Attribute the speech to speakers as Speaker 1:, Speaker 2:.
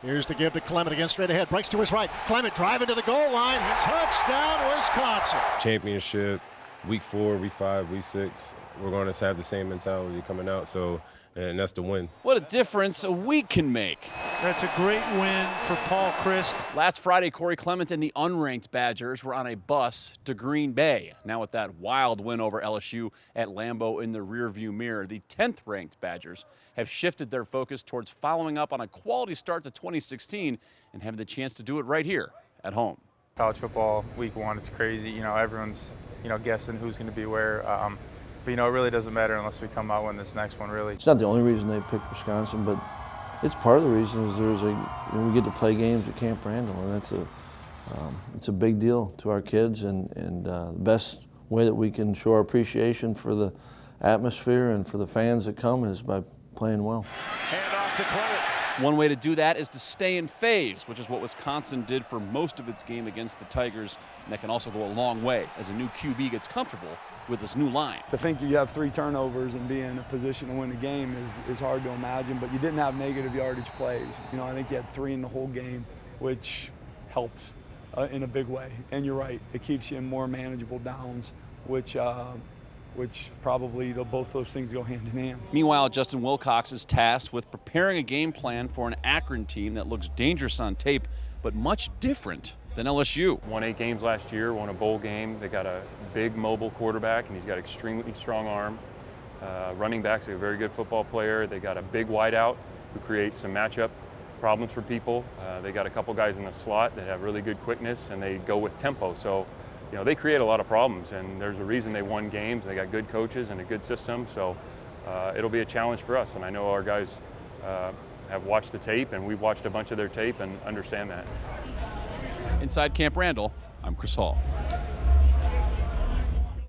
Speaker 1: Here's the give to Clement against straight ahead. Breaks to his right. Clement driving to the goal line. Touchdown, Wisconsin.
Speaker 2: Championship, week 4, week 5, week 6. We're going to have the same mentality coming out, and that's the win.
Speaker 3: What a difference a week can make.
Speaker 4: That's a great win for Paul Christ.
Speaker 3: Last Friday, Corey Clement and the unranked Badgers were on a bus to Green Bay. Now with that wild win over LSU at Lambeau in the rearview mirror, the 10th ranked Badgers have shifted their focus towards following up on a quality start to 2016 and having the chance to do it right here at home.
Speaker 5: College football, week 1, it's crazy. Everyone's, guessing who's going to be where. But, it really doesn't matter unless we come out and win this next one, really.
Speaker 6: It's not the only reason they picked Wisconsin, but it's part of the reason is we get to play games at Camp Randall, and it's a big deal to our kids, and the best way that we can show our appreciation for the atmosphere and for the fans that come is by playing well.
Speaker 4: Hand off to Clement.
Speaker 3: One way to do that is to stay in phase, which is what Wisconsin did for most of its game against the Tigers, and that can also go a long way as a new QB gets comfortable with this new line.
Speaker 7: To think you have 3 turnovers and be in a position to win the game is hard to imagine, but you didn't have negative yardage plays. I think you had 3 in the whole game, which helps in a big way. And you're right, it keeps you in more manageable downs, which probably both those things go hand in hand.
Speaker 3: Meanwhile, Justin Wilcox is tasked with preparing a game plan for an Akron team that looks dangerous on tape, but much different than LSU.
Speaker 8: Won 8 games last year, won a bowl game. They got a big mobile quarterback, and he's got extremely strong arm. Running backs, they're a very good football player. They got a big wideout who creates some matchup problems for people. They got a couple guys in the slot that have really good quickness, and they go with tempo. So, they create a lot of problems, and there's a reason they won games. They got good coaches and a good system, so it'll be a challenge for us. And I know our guys have watched the tape, and we've watched a bunch of their tape and understand that.
Speaker 3: Inside Camp Randall, I'm Chris Hall.